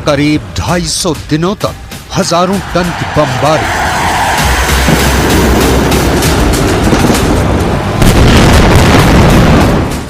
करीब 250 दिनों तक हजारों टन की बमबारी।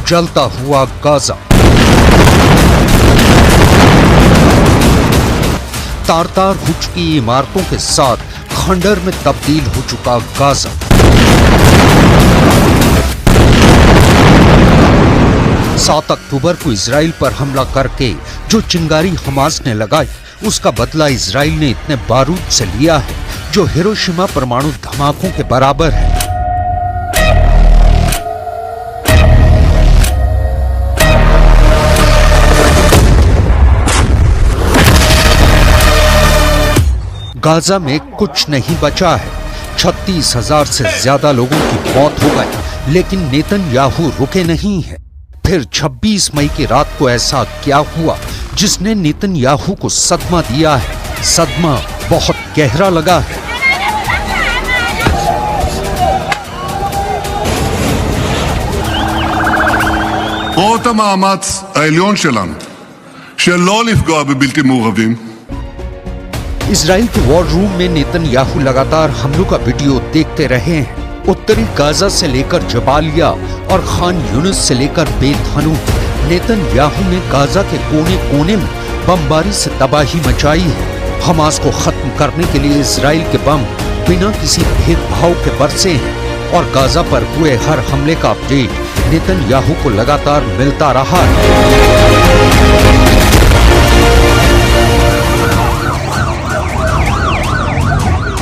जलता हुआ गाजा। तार-तार हो चुकी इमारतों के साथ खंडर में तब्दील हो चुका गाजा। सात अक्टूबर को इजराइल पर हमला करके जो चिंगारी हमास ने लगाई, उसका बदला इजराइल ने इतने बारूद से लिया है जो हिरोशिमा परमाणु धमाकों के बराबर है। गाजा में कुछ नहीं बचा है। 36,000 से ज्यादा लोगों की मौत हो गई, लेकिन नेतन्याहू रुके नहीं है। फिर 26 मई की रात को ऐसा क्या हुआ जिसने नेतन्याहू को सदमा दिया है? सदमा बहुत गहरा लगा है। רואות המאמץ העליון שלנו שלא לפגוע בבלתי מעורבים। इजराइल के वॉर रूम में नेतन्याहू लगातार हमलों का वीडियो देखते रहे हैं। उत्तरी गाजा से लेकर जबालिया और खान यूनिस से लेकर बेत हनून, नेतन्याहू ने गाजा के कोने कोने में बमबारी से तबाही मचाई है। हमास को खत्म करने के लिए इजराइल के बम बिना किसी भेदभाव के बरसे हैं और गाजा पर हुए हर हमले का अपडेट नेतन्याहू को लगातार मिलता रहा है।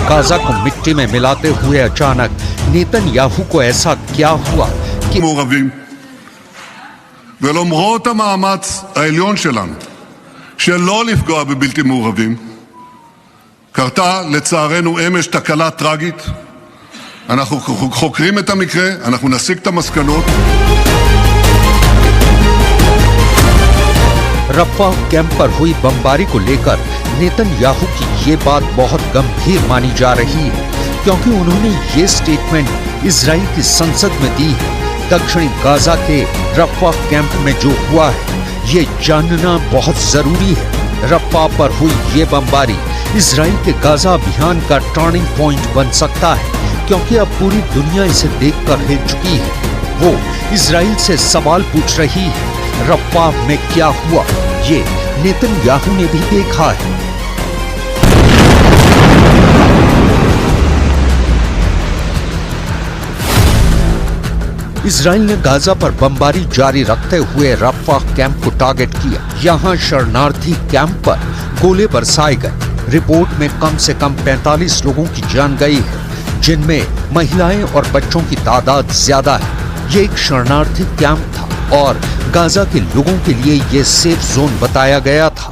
गाजा को मिट्टी में मिलाते हुए अचानक नेतन्याहू को ऐसा क्या हुआ कि מעורבים ולמרות המאמץ העליון שלנו שלא לפגוע בבלתי מעורבים, קרתה לצערנו אמש תקלה טרגית. אנחנו חוקרים את המקרה, אנחנו נסיק את המסקנות. रफ़ाह कैंप पर हुई बमबारी को लेकर नेतन्याहू की ये बात बहुत गंभीर मानी जा रही है, क्योंकि उन्होंने ये स्टेटमेंट इजराइल की संसद में दी है। दक्षिणी गाजा के रफ़ाह कैंप में जो हुआ है, ये जानना बहुत जरूरी है। रफ़ाह पर हुई ये बमबारी इजराइल के गाजा अभियान का टर्निंग पॉइंट बन सकता है, क्योंकि अब पूरी दुनिया इसे देखकर हिल चुकी है। वो इजराइल से सवाल पूछ रही है, रफ़ाह में क्या हुआ? ये नेतन्याहू ने भी देखा है। इजराइल ने गाजा पर बमबारी जारी रखते हुए रफ़ाह कैंप को टारगेट किया। यहाँ शरणार्थी कैंप पर गोले बरसाए गए। रिपोर्ट में कम से कम 45 लोगों की जान गई है, जिनमें महिलाएं और बच्चों की तादाद ज्यादा है। ये एक शरणार्थी कैंप था और गाजा के लोगों के लिए ये सेफ जोन बताया गया था।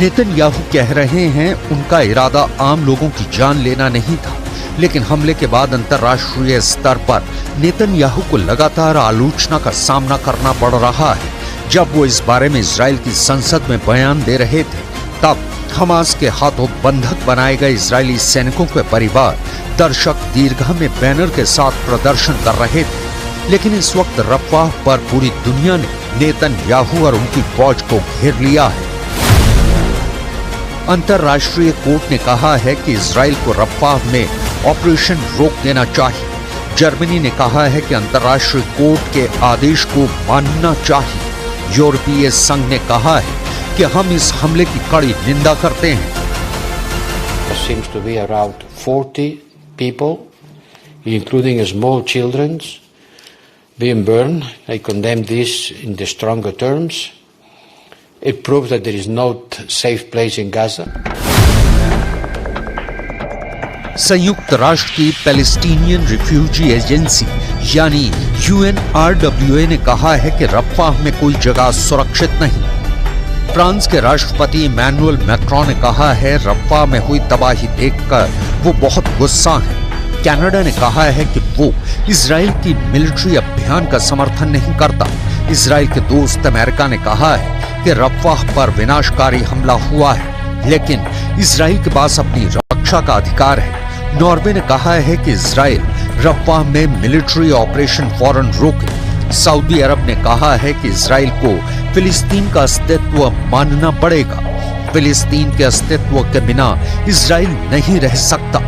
नेतन्याहू कह रहे हैं उनका इरादा आम लोगों की जान लेना नहीं था, लेकिन हमले के बाद अंतर्राष्ट्रीय स्तर पर नेतन्याहू को लगातार आलोचना का सामना करना पड़ रहा है। जब वो इस बारे में इजराइल की संसद में बयान दे रहे थे, तब हमास के हाथों बंधक बनाए गए इजरायली सैनिकों के परिवार दर्शक दीर्घा में बैनर के साथ प्रदर्शन कर रहे थे। लेकिन इस वक्त रफ़ाह पर पूरी दुनिया ने नेतन्याहू और उनकी फौज को घेर लिया है। अंतर्राष्ट्रीय कोर्ट ने कहा है कि इजराइल को रफ़ाह में ऑपरेशन रोक देना चाहिए। जर्मनी ने कहा है कि अंतर्राष्ट्रीय कोर्ट के आदेश को मानना चाहिए। यूरोपीय संघ ने कहा है कि हम इस हमले की कड़ी निंदा करते हैं। There seems to be around 40 people, including small children, being burned. I condemn this in the stronger terms. It proves that there is no safe place in Gaza. संयुक्त राष्ट्र की पैलेस्टीनियन रिफ्यूजी एजेंसी यानी UNRWA ने कहा है कि Rafah में कोई जगह सुरक्षित नहीं। फ्रांस के राष्ट्रपति इमैनुअल मैक्रोन ने कहा है रफ़ाह में हुई तबाही देखकर वो बहुत गुस्सा हैं। कनाडा ने कहा है कि वो इजराइल की मिलिट्री अभियान का समर्थन नहीं करता। इजराइल के दोस्त अमेरिका ने कहा है कि रफाह पर विनाशकारी हमला हुआ है, लेकिन इजराइल के पास अपनी रक्षा का अधिकार है। नॉर्वे ने कहा है कि इजराइल रफाह में मिलिट्री ऑपरेशन फौरन रोके। सऊदी अरब ने कहा है कि इजराइल को फिलिस्तीन का अस्तित्व मानना पड़ेगा। फिलिस्तीन के अस्तित्व के बिना इजराइल नहीं रह सकता।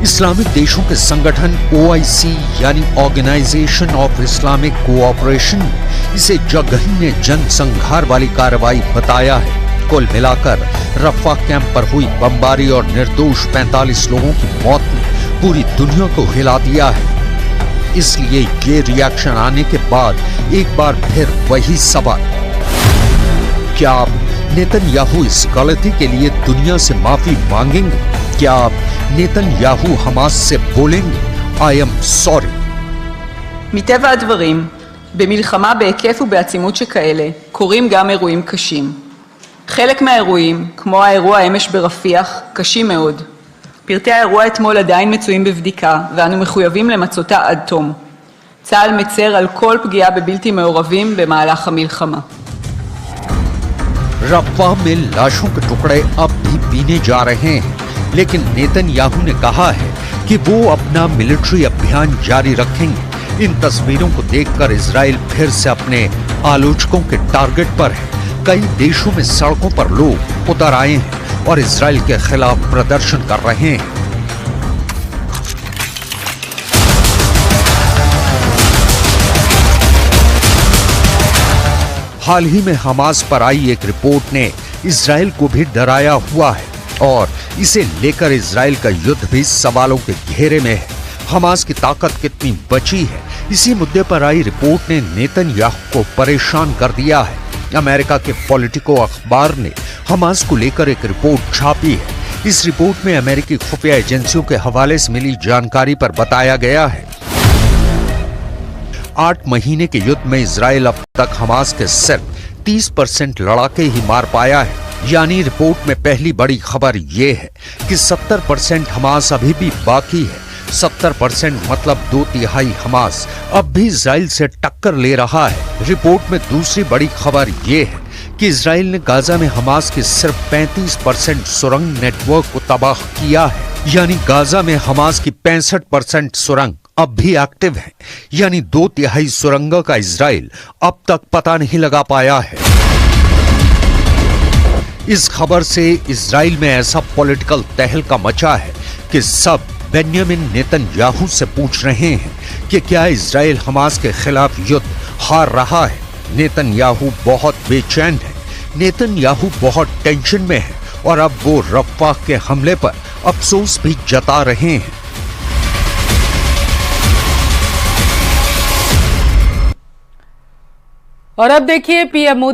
इस्लामिक देशों के संगठन OIC यानी ऑर्गेनाइजेशन ऑफ इस्लामिक कोऑपरेशन इसे जघन्य जनसंहार वाली कार्रवाई बताया है। कुल मिलाकर रफाह कैंप पर हुई बमबारी और निर्दोष 45 लोगों की मौत ने पूरी दुनिया को हिला दिया है। इसलिए ये रिएक्शन आने के बाद एक बार फिर वही सवाल, क्या आप नेतन्याहू इस गलती के लिए दुनिया से माफी मांगेंगे? क्या आप नेतन्याहू हमास से बोलेंगे I am sorry? מטבע הדברים, במלחמה בהיקף ובעצימות שכאלה, קורים גם אירועים קשים. חלק מהאירועים, כמו האירוע אמש ברפיח, קשים מאוד. פרטי האירוע אתמול עדיין מצויים בבדיקה, ואנו מחויבים למצותה עד תום. צה"ל מצר על כל פגיעה בבלתי מעורבים במהלך המלחמה. रफाह में लाशों के टुकड़े अब भी बीने जा रहे हैं, लेकिन नेतन्याहू ने कहा है कि वो अपना मिलिट्री अभियान जारी रखेंगे। इन तस्वीरों को देखकर इजराइल फिर से अपने आलोचकों के टारगेट पर है। कई देशों में सड़कों पर लोग उतर आए हैं और इजराइल के खिलाफ प्रदर्शन कर रहे हैं। हाल ही में हमास पर आई एक रिपोर्ट ने इजराइल को भी डराया हुआ है और इसे लेकर इजराइल का युद्ध भी सवालों के घेरे में है। हमास की ताकत कितनी बची है, इसी मुद्दे पर आई रिपोर्ट ने नेतन्याहू को परेशान कर दिया है। अमेरिका के पॉलिटिको अखबार ने हमास को लेकर एक रिपोर्ट छापी है। इस रिपोर्ट में अमेरिकी खुफिया एजेंसियों के हवाले से मिली जानकारी पर बताया गया है 8 महीने के युद्ध में इजराइल अब तक हमास के सिर्फ 30% लड़ाके ही मार पाया है। यानी रिपोर्ट में पहली बड़ी खबर यह है कि 70% हमास अभी भी बाकी है। 70% मतलब 2/3 हमास अब भी इजराइल से टक्कर ले रहा है। रिपोर्ट में दूसरी बड़ी खबर यह है कि इजराइल ने गाजा में हमास के सिर्फ 35% सुरंग नेटवर्क को तबाह किया है। यानी गाजा में हमास की 65% सुरंग अब भी एक्टिव है। यानी 2/3 सुरंगों का इजराइल अब तक पता नहीं लगा पाया है। इस खबर से इजराइल में ऐसा पॉलिटिकल तहलका मचा है कि सब बेन्यामिन नेतन्याहू से पूछ रहे हैं कि क्या इजराइल हमास के खिलाफ युद्ध हार रहा है। नेतन्याहू बहुत बेचैन है, नेतन्याहू बहुत टेंशन में है और अब वो रफाह के हमले पर अफसोस भी जता रहे हैं। और अब देखिए पीएम मोदी